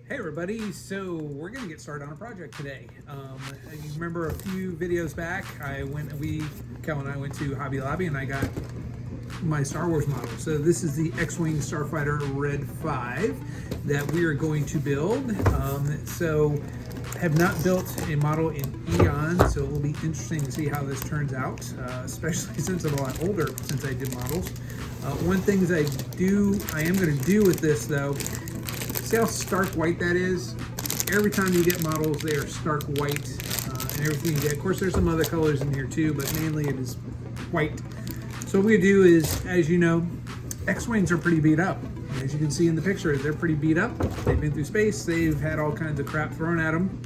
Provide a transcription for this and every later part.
Hey everybody, so we're gonna get started on a project today. You remember a few videos back, Kel and I went to Hobby Lobby and I got my Star Wars model. So this is the X-Wing Starfighter Red 5 that we are going to build. So have not built a model in eons, so it will be interesting to see how this turns out, especially since I'm a lot older since I did models. One thing I am going to do with this though, see how stark white that is? Every time you get models, they are stark white, and everything you get. Of course, there's some other colors in here too, but mainly it is white. So what we do is, as you know, X-Wings are pretty beat up. As you can see in the picture, they're pretty beat up. They've been through space. They've had all kinds of crap thrown at them.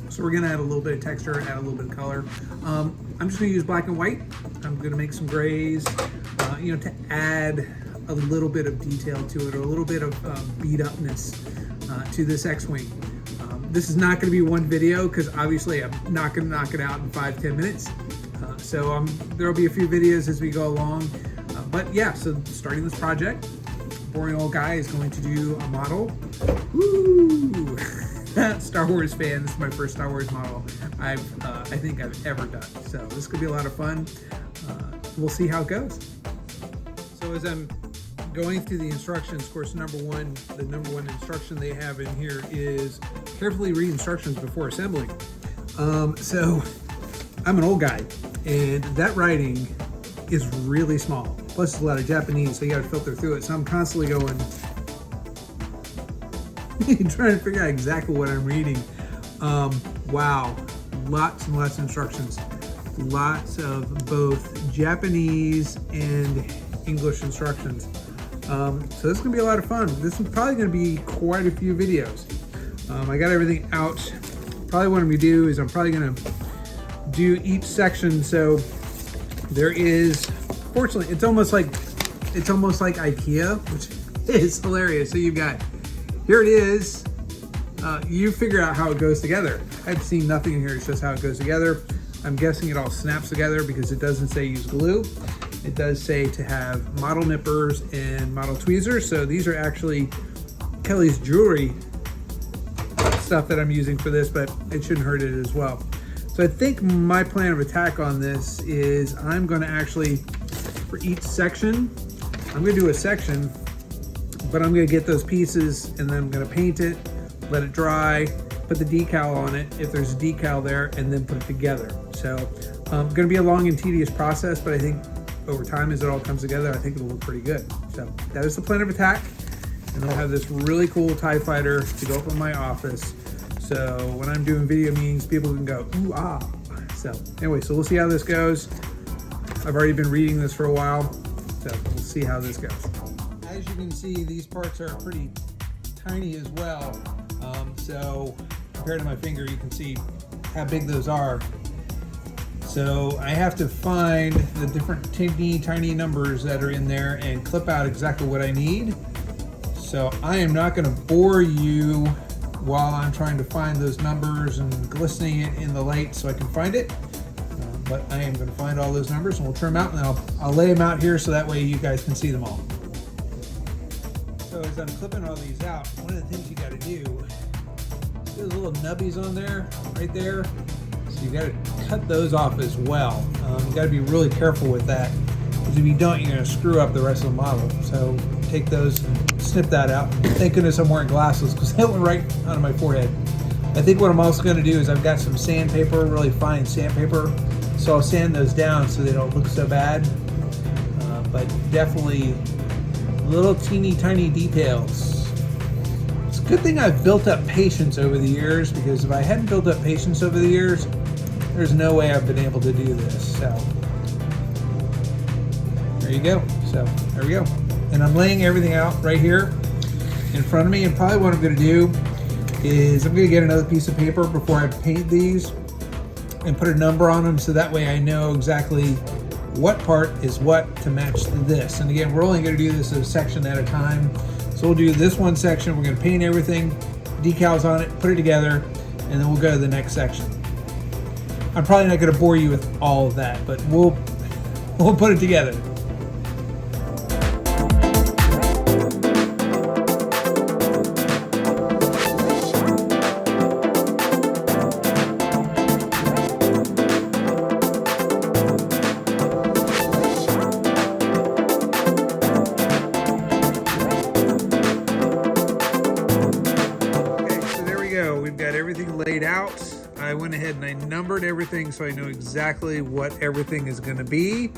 So we're gonna add a little bit of texture, add a little bit of color. I'm just gonna use black and white. I'm gonna make some grays, to add a little bit of detail to it, or a little bit of beat upness to this X-Wing. This is not going to be one video because obviously I'm not going to knock it out in 5-10 minutes. So there will be a few videos as we go along. But yeah, so starting this project, boring old guy is going to do a model. Woo! Star Wars fan. This is my first Star Wars model I think I've ever done. So this could be a lot of fun. We'll see how it goes. So as I'm going through the instructions, of course, the number one instruction they have in here is carefully read instructions before assembling. So I'm an old guy, and that writing is really small. Plus, it's a lot of Japanese, so you got to filter through it. So I'm constantly going, trying to figure out exactly what I'm reading. Wow, lots and lots of instructions. Lots of both Japanese and English instructions. So this is gonna be a lot of fun. This is probably gonna be quite a few videos. I got everything out. Probably what I'm gonna do is I'm probably gonna do each section. So there is, fortunately, it's almost like IKEA, which is hilarious. So you've got, here it is. You figure out how it goes together. I've seen nothing in here. It's just how it goes together. I'm guessing it all snaps together because it doesn't say use glue. It does say to have model nippers and model tweezers. So these are actually Kelly's jewelry stuff that I'm using for this, but it shouldn't hurt it as well. So I think my plan of attack on this is I'm gonna actually, for each section, I'm gonna do a section, but I'm gonna get those pieces and then I'm gonna paint it, let it dry, put the decal on it, if there's a decal there, and then put it together. So gonna be a long and tedious process, but I think over time, as it all comes together, I think it'll look pretty good. So that is the plan of attack. And I'll have this really cool TIE fighter to go up in my office. So when I'm doing video meetings, people can go, ooh, ah. So anyway, so we'll see how this goes. I've already been reading this for a while, so we'll see how this goes. As you can see, these parts are pretty tiny as well. So compared to my finger, you can see how big those are. So I have to find the different tiny numbers that are in there and clip out exactly what I need. So I am not going to bore you while I'm trying to find those numbers and glistening it in the light so I can find it. But I am going to find all those numbers and we'll trim them out, and I'll lay them out here so that way you guys can see them all. So as I'm clipping all these out, one of the things you got to do, there's little nubbies on there, right there. So you got to cut those off as well. You got to be really careful with that, because if you don't, you're going to screw up the rest of the model. So take those and snip that out. Thank goodness I'm wearing glasses, because that went right onto my forehead. I think what I'm also going to do is I've got some sandpaper, really fine sandpaper, so I'll sand those down so they don't look so bad. But definitely little teeny tiny details. It's a good thing I've built up patience over the years, because if I hadn't built up patience over the years, there's no way I've been able to do this. So there you go. So there we go. And I'm laying everything out right here in front of me. And probably what I'm going to do is I'm going to get another piece of paper before I paint these and put a number on them, so that way I know exactly what part is what to match this. And again, we're only going to do this a section at a time. So we'll do this one section. We're going to paint everything, decals on it, put it together, and then we'll go to the next section. I'm probably not going to bore you with all of that, but we'll put it together. I went ahead and I numbered everything so I know exactly what everything is going to be.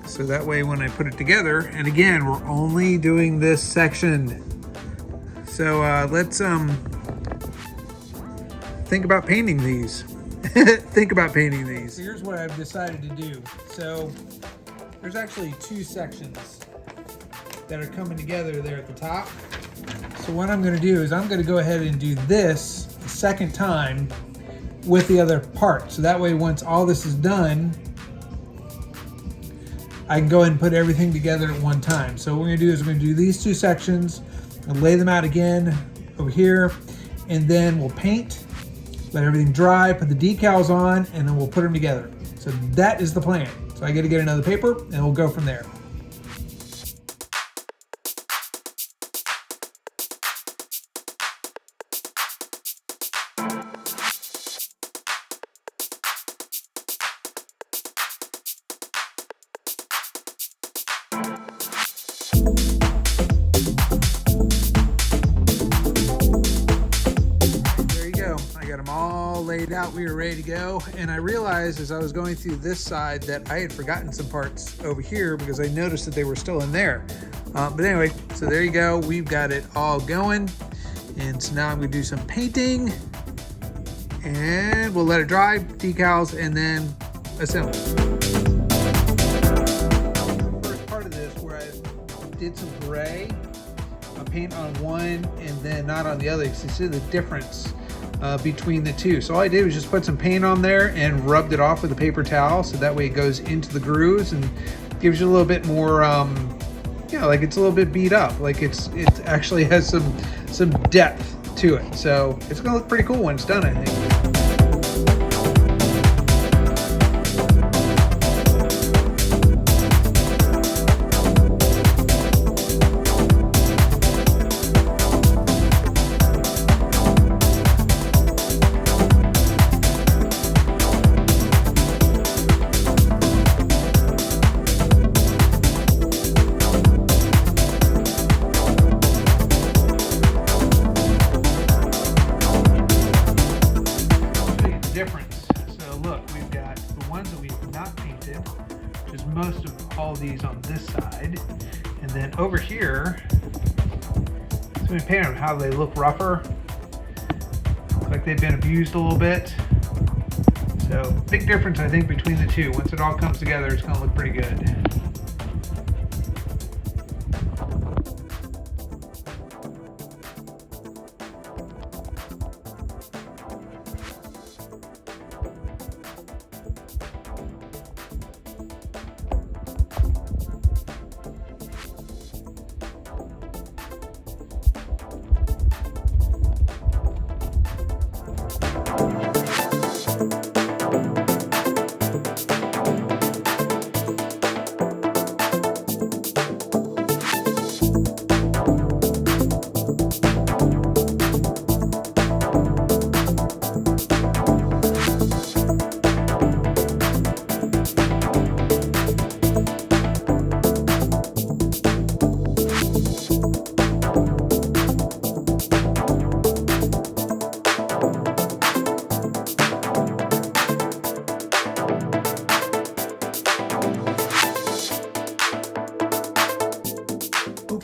So that way when I put it together, and again, we're only doing this section. So let's think about painting these. Think about painting these. Here's what I've decided to do. So there's actually two sections that are coming together there at the top. So what I'm going to do is I'm going to go ahead and do this the second time with the other part. So that way once all this is done, I can go ahead and put everything together at one time. So what we're going to do is we're going to do these two sections and lay them out again over here, and then we'll paint, let everything dry, put the decals on, and then we'll put them together. So that is the plan. So I got to get another paper and we'll go from there. Laid out, we were ready to go, and I realized as I was going through this side that I had forgotten some parts over here because I noticed that they were still in there. But anyway, so there you go, we've got it all going, and so now I'm going to do some painting and we'll let it dry, decals, and then assemble. The first part of this where I did some gray, paint on one and then not on the other, because you see the difference between the two. So all I did was just put some paint on there and rubbed it off with a paper towel, so that way it goes into the grooves and gives you a little bit more, like it's a little bit beat up, like it actually has some depth to it. So it's gonna look pretty cool when it's done, I think. Difference. So look, we've got the ones that we've not painted, which is most of all these on this side, and then over here, so we painted them how they look rougher, look like they've been abused a little bit. So big difference, I think, between the two. Once it all comes together, it's going to look pretty good.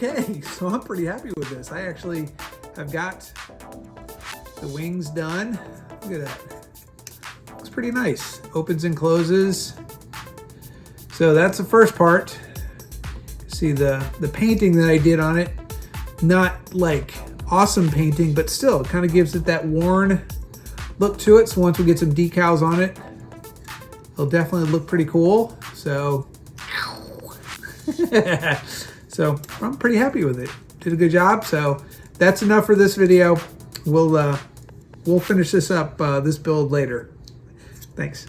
Okay, so I'm pretty happy with this. I actually have got the wings done. Look at that. Looks pretty nice. Opens and closes. So that's the first part. See the painting that I did on it. Not like awesome painting, but still it kind of gives it that worn look to it. So once we get some decals on it, it'll definitely look pretty cool. So so I'm pretty happy with it. Did a good job. So that's enough for this video. We'll finish this up, this build later. Thanks.